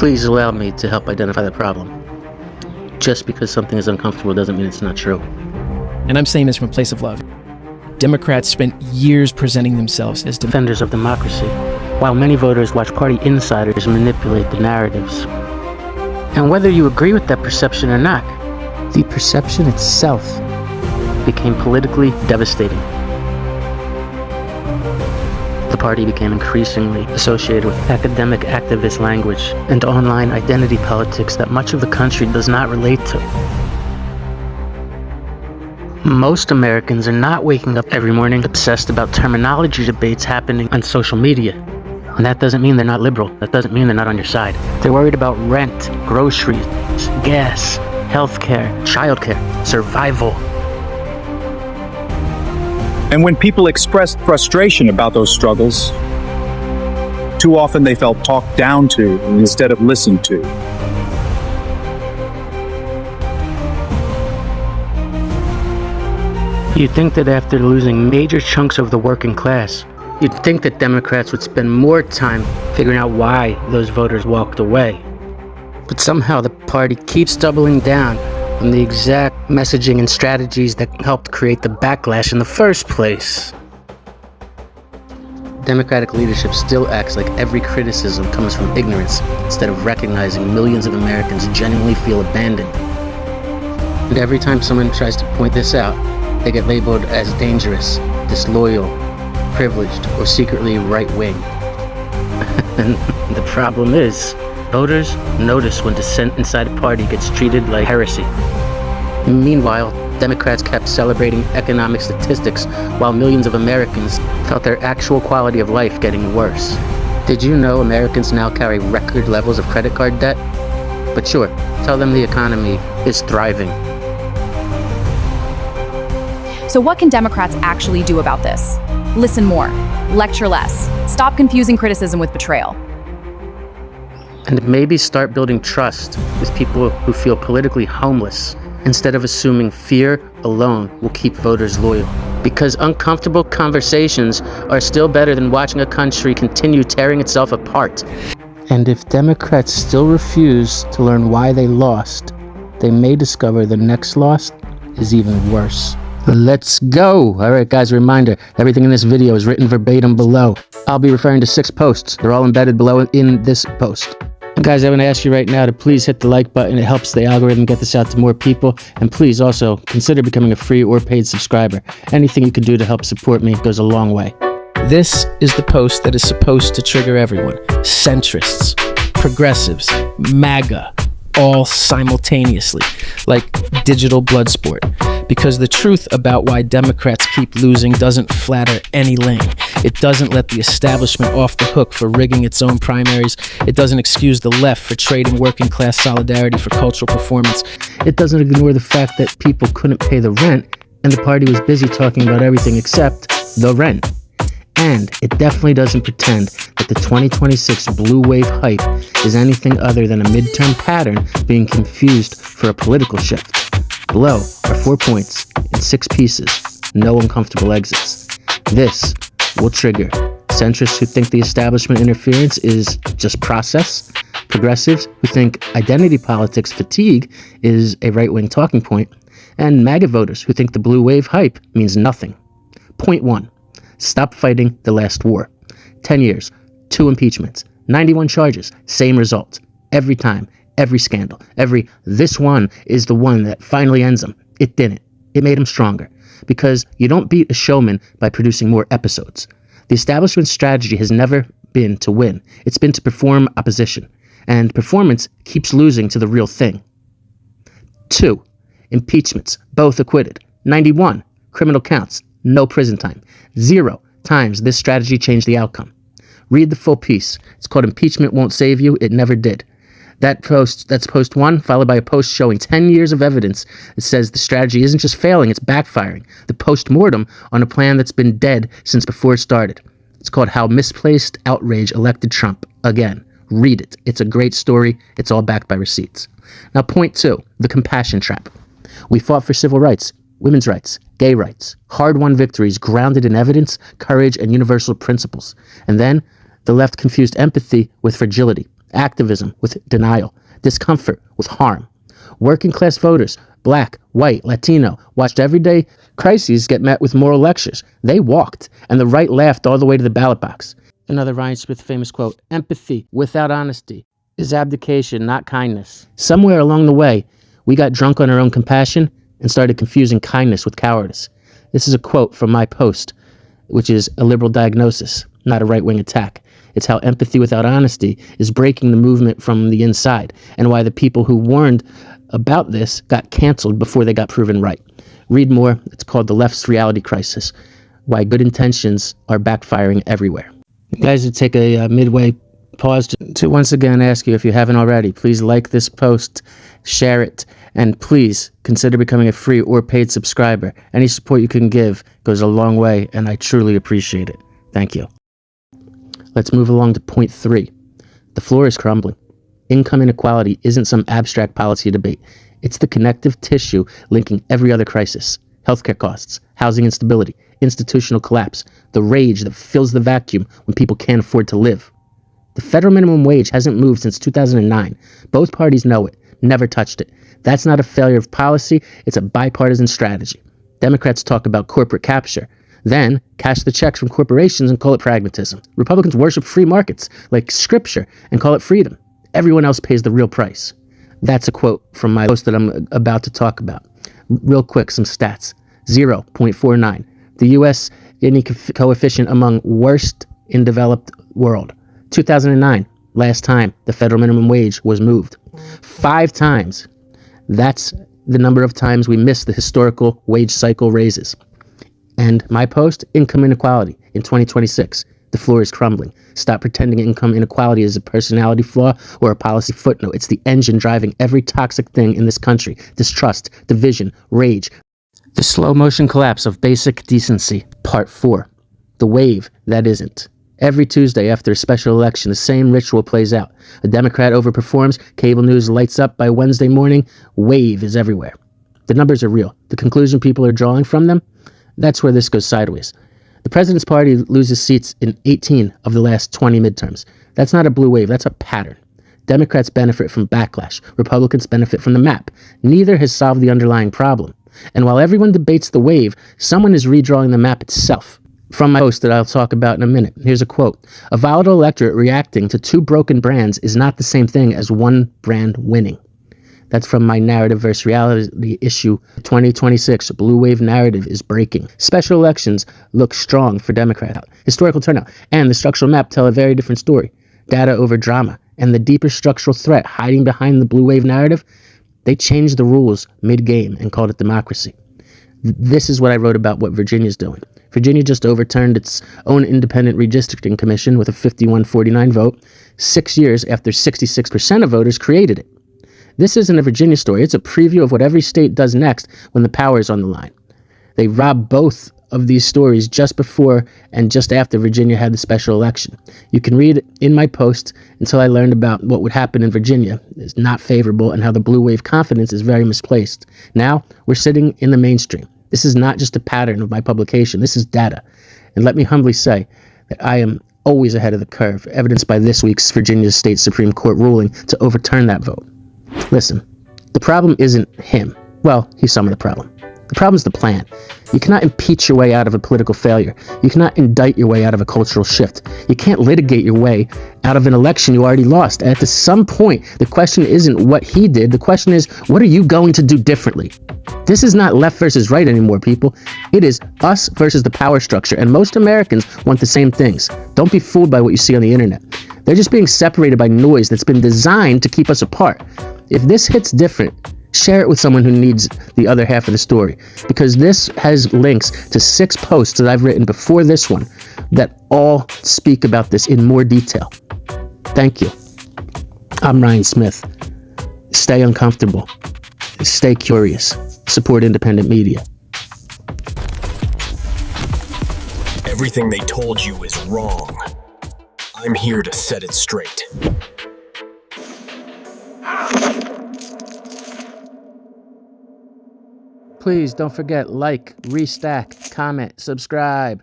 Please allow me to help identify the problem. Just because something is uncomfortable doesn't mean it's not true. And I'm saying this from a place of love. Democrats spent years presenting themselves as defenders of democracy, while many voters watch party insiders manipulate the narratives. And whether you agree with that perception or not, the perception itself became politically devastating. The party became increasingly associated with academic activist language and online identity politics that much of the country does not relate to. Most Americans are not waking up every morning obsessed about terminology debates happening on social media. And that doesn't mean they're not liberal. That doesn't mean they're not on your side. They're worried about rent, groceries, gas, healthcare, childcare, survival. And when people expressed frustration about those struggles, too often they felt talked down to instead of listened to. You'd think that after losing major chunks of the working class, you'd think that Democrats would spend more time figuring out why those voters walked away. But somehow the party keeps doubling down on the exact messaging and strategies that helped create the backlash in the first place. Democratic leadership still acts like every criticism comes from ignorance, instead of recognizing millions of Americans genuinely feel abandoned. And every time someone tries to point this out, they get labeled as dangerous, disloyal, privileged, or secretly right-wing. And the problem is, voters notice when dissent inside a party gets treated like heresy. Meanwhile, Democrats kept celebrating economic statistics while millions of Americans felt their actual quality of life getting worse. Did you know Americans now carry record levels of credit card debt? But sure, tell them the economy is thriving. So what can Democrats actually do about this? Listen more, lecture less, stop confusing criticism with betrayal. And maybe start building trust with people who feel politically homeless, instead of assuming fear alone will keep voters loyal. Because uncomfortable conversations are still better than watching a country continue tearing itself apart. And if Democrats still refuse to learn why they lost, they may discover the next loss is even worse. Let's go! Alright guys, a reminder, everything in this video is written verbatim below. I'll be referring to 6 posts. They're all embedded below in this post. Guys, I want to ask you right now to please hit the like button. It helps the algorithm get this out to more people. And please also consider becoming a free or paid subscriber. Anything you can do to help support me goes a long way. This is the post that is supposed to trigger everyone. Centrists, progressives, MAGA, all simultaneously, like digital blood sport. Because the truth about why Democrats keep losing doesn't flatter any lane. It doesn't let the establishment off the hook for rigging its own primaries. It doesn't excuse the left for trading working class solidarity for cultural performance. It doesn't ignore the fact that people couldn't pay the rent, and the party was busy talking about everything except the rent. And it definitely doesn't pretend that the 2026 blue wave hype is anything other than a midterm pattern being confused for a political shift. Below are 4 points in 6 pieces, no uncomfortable exits. This will trigger centrists who think the establishment interference is just process, progressives who think identity politics fatigue is a right-wing talking point, and MAGA voters who think the blue wave hype means nothing. Point 1. Stop fighting the last war. 10 years, 2 impeachments, 91 charges, same result. Every time, every scandal, this one is the one that finally ends them. It didn't. It made him stronger. Because you don't beat a showman by producing more episodes. The establishment's strategy has never been to win. It's been to perform opposition. And performance keeps losing to the real thing. 2. Impeachments, both acquitted. 91. Criminal counts, no prison time. 0 times this strategy changed the outcome. Read the full piece. It's called Impeachment Won't Save You. It Never Did. That's post 1, followed by a post showing 10 years of evidence that says the strategy isn't just failing, it's backfiring. The post-mortem on a plan that's been dead since before it started. It's called How Misplaced Outrage Elected Trump. Again, read it. It's a great story. It's all backed by receipts. Now, point 2, the compassion trap. We fought for civil rights, women's rights, gay rights, hard-won victories grounded in evidence, courage, and universal principles. And then the left confused empathy with fragility. activism with denial, discomfort with harm. Working class voters, black, white, Latino, watched everyday crises get met with moral lectures. They walked, and the right laughed all the way to the ballot box. Another Ryan Smith famous quote, "Empathy without honesty is abdication, not kindness." Somewhere along the way, we got drunk on our own compassion and started confusing kindness with cowardice. This is a quote from my post, which is a liberal diagnosis, not a right-wing attack. It's how empathy without honesty is breaking the movement from the inside, and why the people who warned about this got canceled before they got proven right. Read more. It's called The Left's Reality Crisis, Why Good Intentions Are Backfiring Everywhere. You guys would take a midway pause to once again ask you, if you haven't already, please like this post, share it, and please consider becoming a free or paid subscriber. Any support you can give goes a long way, and I truly appreciate it. Thank you. Let's move along to point 3. The floor is crumbling. Income inequality isn't some abstract policy debate. It's the connective tissue linking every other crisis. Healthcare costs, housing instability, institutional collapse, the rage that fills the vacuum when people can't afford to live. The federal minimum wage hasn't moved since 2009. Both parties know it, never touched it. That's not a failure of policy, it's a bipartisan strategy. Democrats talk about corporate capture, then cash the checks from corporations and call it pragmatism. Republicans worship free markets like scripture and call it freedom. Everyone else pays the real price. That's a quote from my post that I'm about to talk about. Real quick, some stats. 0.49. The U.S. Gini coefficient among worst in developed world. 2009, last time the federal minimum wage was moved. 5 times. That's the number of times we missed the historical wage cycle raises. And my post, income inequality in 2026. The floor is crumbling. Stop pretending income inequality is a personality flaw or a policy footnote. It's the engine driving every toxic thing in this country. Distrust, division, rage. The slow motion collapse of basic decency. Part 4. The wave that isn't. Every Tuesday after a special election, the same ritual plays out. A Democrat overperforms, cable news lights up by Wednesday morning, wave is everywhere. The numbers are real. The conclusion people are drawing from them, that's where this goes sideways. The president's party loses seats in 18 of the last 20 midterms. That's not a blue wave, that's a pattern. Democrats benefit from backlash. Republicans benefit from the map. Neither has solved the underlying problem. And while everyone debates the wave, someone is redrawing the map itself. From my post that I'll talk about in a minute, here's a quote. A volatile electorate reacting to 2 broken brands is not the same thing as one brand winning. That's from my Narrative versus Reality issue. 2026 blue wave narrative is breaking. Special elections look strong for Democrats. Historical turnout and the structural map tell a very different story. Data over drama and the deeper structural threat hiding behind the blue wave narrative, they changed the rules mid-game and called it democracy. This is what I wrote about what Virginia's doing. Virginia just overturned its own independent redistricting commission with a 51-49 vote 6 years after 66% of voters created it. This isn't a Virginia story. It's a preview of what every state does next when the power is on the line. They robbed both of these stories just before and just after Virginia had the special election. You can read in my post until I learned about what would happen in Virginia is not favorable and how the blue wave confidence is very misplaced. Now we're sitting in the mainstream. This is not just a pattern of my publication. This is data. And let me humbly say that I am always ahead of the curve, evidenced by this week's Virginia State Supreme Court ruling to overturn that vote. Listen, the problem isn't him. Well, he's some of the problem. The problem is the plan. You cannot impeach your way out of a political failure. You cannot indict your way out of a cultural shift. You can't litigate your way out of an election you already lost. And at some point, the question isn't what he did. The question is, what are you going to do differently? This is not left versus right anymore, people. It is us versus the power structure. And most Americans want the same things. Don't be fooled by what you see on the internet. They're just being separated by noise that's been designed to keep us apart. If this hits different, share it with someone who needs the other half of the story, because this has links to 6 posts that I've written before this one that all speak about this in more detail. Thank you. I'm Ryan Smith. Stay uncomfortable. Stay curious. Support independent media. Everything they told you is wrong. I'm here to set it straight. Please don't forget, like, restack, comment, subscribe.